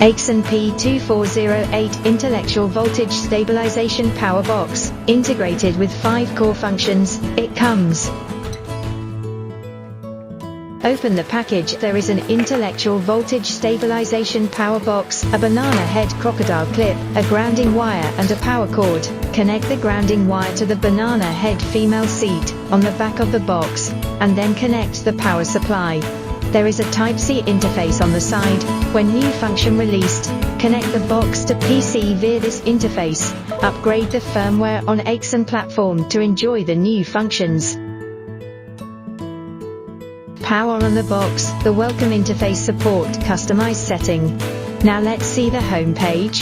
Aixun P2408 Intellectual Voltage Stabilization Power Box, integrated with 5 core functions. It comes. Open the package. There is an intellectual voltage stabilization power box, a banana head crocodile clip, a grounding wire and a power cord. Connect the grounding wire to the banana head female seat on the back of the box, and then connect the power supply. There is a Type-C interface on the side. When new function released, connect the box to PC via this interface. Upgrade the firmware on Aixun platform to enjoy the new functions. Power on the box. The welcome interface support customized setting. Now let's see the home page.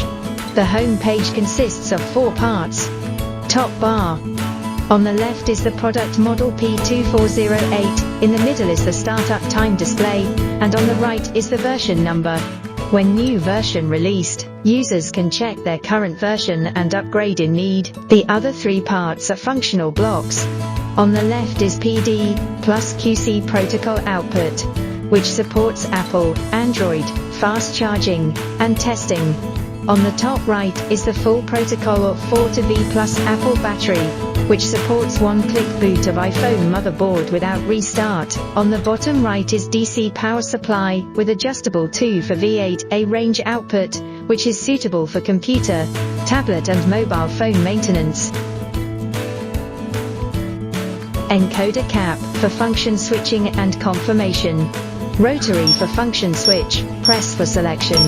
The home page consists of 4 parts. Top bar. On the left is the product model P2408, in the middle is the startup time display, and on the right is the version number. When new version released, users can check their current version and upgrade in need. The other 3 parts are functional blocks. On the left is PD plus QC protocol output, which supports Apple, Android, fast charging, and testing. On the top right is the full protocol of 4to V plus Apple battery, which supports one-click boot of iPhone motherboard without restart. On the bottom right is DC power supply with adjustable 2V8A range output, which is suitable for computer, tablet and mobile phone maintenance. Encoder cap for function switching and confirmation. Rotary for function switch, press for selection.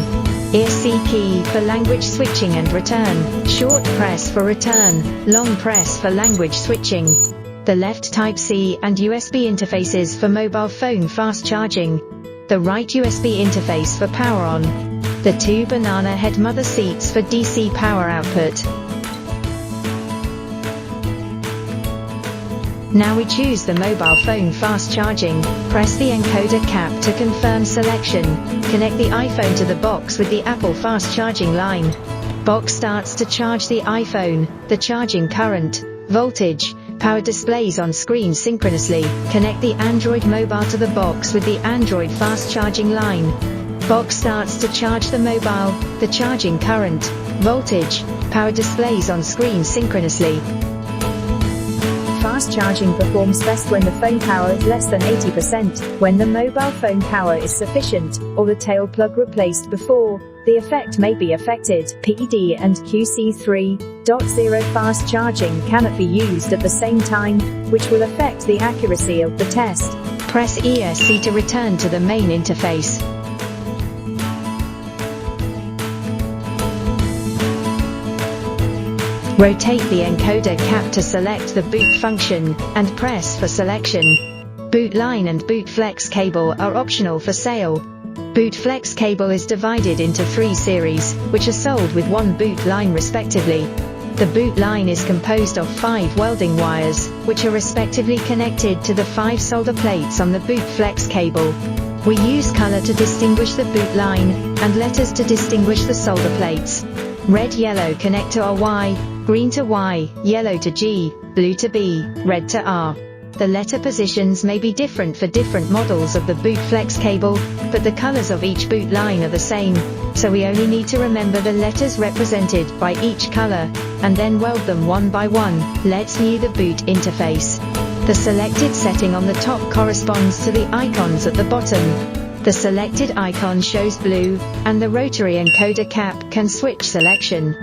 ESC key for language switching and return. Short press for return, long press for language switching. The left Type-C and USB interfaces for mobile phone fast charging. The right USB interface for power on. The 2 banana head mother seats for DC power output. Now we choose the mobile phone fast charging. Press the encoder cap to confirm selection. Connect the iPhone to the box with the Apple fast charging line. Box starts to charge the iPhone. The charging current, voltage, power displays on screen synchronously. Connect the Android mobile to the box with the Android fast charging line. Box starts to charge the mobile. The charging current, voltage, power displays on screen synchronously. Fast charging performs best when the phone power is less than 80%, when the mobile phone power is sufficient, or the tail plug replaced before, the effect may be affected. PD and QC 3.0 fast charging cannot be used at the same time, which will affect the accuracy of the test. Press ESC to return to the main interface. Rotate the encoder cap to select the boot function, and press for selection. Boot line and boot flex cable are optional for sale. Boot flex cable is divided into 3 series, which are sold with 1 boot line respectively. The boot line is composed of 5 welding wires, which are respectively connected to the 5 solder plates on the boot flex cable. We use color to distinguish the boot line, and letters to distinguish the solder plates. Red yellow connect to Y, green to Y, yellow to G, blue to B, red to R. The letter positions may be different for different models of the boot flex cable, but the colors of each boot line are the same, so we only need to remember the letters represented by each color, and then weld them one by one. Let's view the boot interface. The selected setting on the top corresponds to the icons at the bottom. The selected icon shows blue, and the rotary encoder cap can switch selection.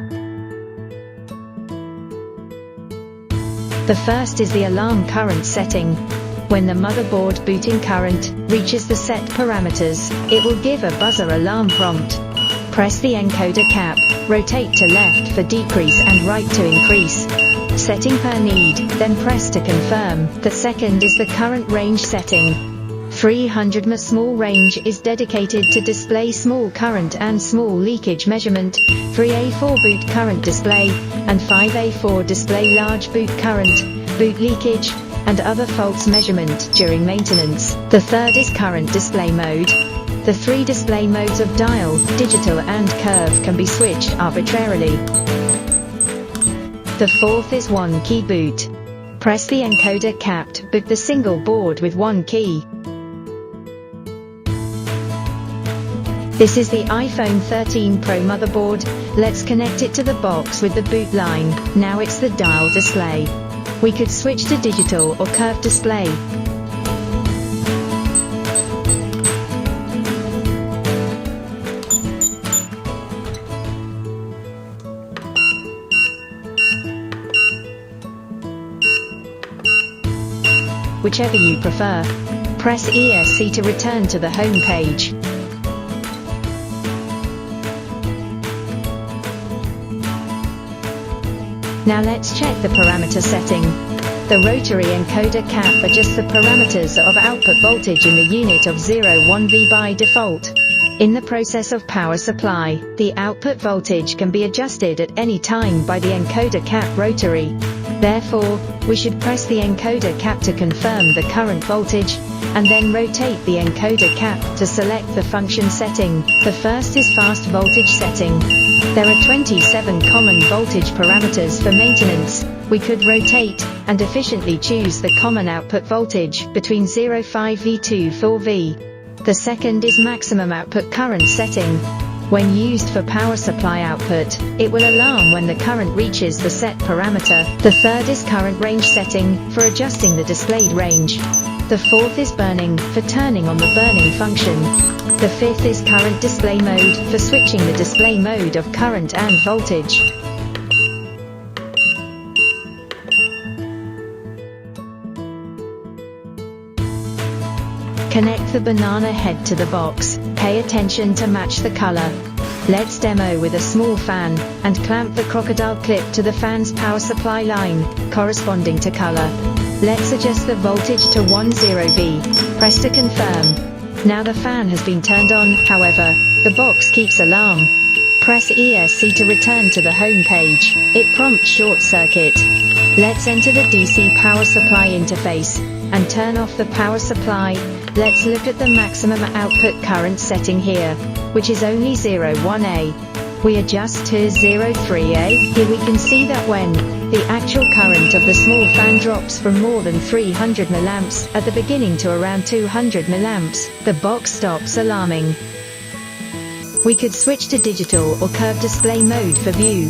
The first is the alarm current setting. When the motherboard booting current reaches the set parameters, it will give a buzzer alarm prompt. Press the encoder cap, rotate to left for decrease and right to increase. Setting per need, then press to confirm. The second is the current range setting. 300 mA small range is dedicated to display small current and small leakage measurement, 3A4 boot current display, and 5A4 display large boot current, boot leakage, and other faults measurement during maintenance. The third is current display mode. The 3 display modes of dial, digital and curve can be switched arbitrarily. The fourth is 1 key boot. Press the encoder cap to boot the single board with 1 key. This is the iPhone 13 Pro motherboard. Let's connect it to the box with the boot line. Now it's the dial display. We could switch to digital or curved display. Whichever you prefer. Press ESC to return to the home page. Now let's check the parameter setting. The rotary encoder cap adjusts the parameters of output voltage in the unit of 0.1V by default. In the process of power supply, the output voltage can be adjusted at any time by the encoder cap rotary. Therefore, we should press the encoder cap to confirm the current voltage, and then rotate the encoder cap to select the function setting. The first is fast voltage setting. There are 27 common voltage parameters for maintenance. We could rotate and efficiently choose the common output voltage between 0.5V to 4V. The second is maximum output current setting. When used for power supply output, it will alarm when the current reaches the set parameter. The third is current range setting, for adjusting the displayed range. The fourth is burning, for turning on the burning function. The fifth is current display mode, for switching the display mode of current and voltage. Connect the banana head to the box. Pay attention to match the color. Let's demo with a small fan, and clamp the crocodile clip to the fan's power supply line, corresponding to color. Let's adjust the voltage to 10V. Press to confirm. Now the fan has been turned on, however, the box keeps alarm. Press ESC to return to the home page. It prompts short circuit. Let's enter the DC power supply interface, and turn off the power supply. Let's look at the maximum output current setting here, which is only 0.1A. We adjust to 0.3A. Here we can see that when the actual current of the small fan drops from more than 300 mA at the beginning to around 200 mA, the box stops alarming. We could switch to digital or curved display mode for view.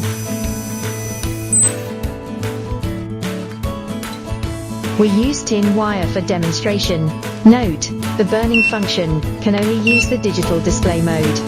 We use tin wire for demonstration. Note, the burning function can only use the digital display mode.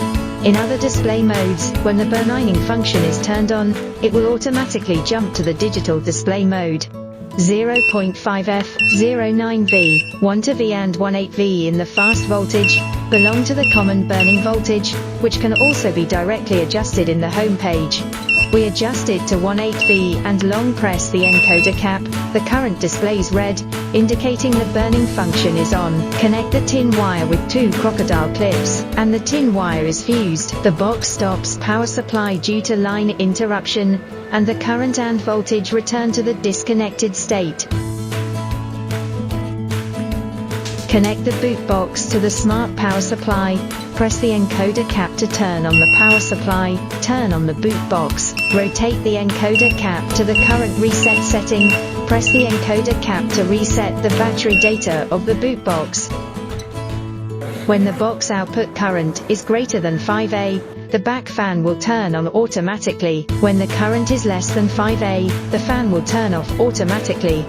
In other display modes, when the burning function is turned on, it will automatically jump to the digital display mode. 0.5F, 0.9V, 1V and 1.8V in the fast voltage belong to the common burning voltage, which can also be directly adjusted in the home page. We adjust it to 1.8V and long press the encoder cap. The current displays red, indicating the burning function is on. Connect the tin wire with 2 crocodile clips, and the tin wire is fused. The box stops power supply due to line interruption, and the current and voltage return to the disconnected state. Connect the boot box to the smart power supply. Press the encoder cap to turn on the power supply. Turn on the boot box. Rotate the encoder cap to the current reset setting. Press the encoder cap to reset the battery data of the boot box. When the box output current is greater than 5A, the back fan will turn on automatically. When the current is less than 5A, the fan will turn off automatically.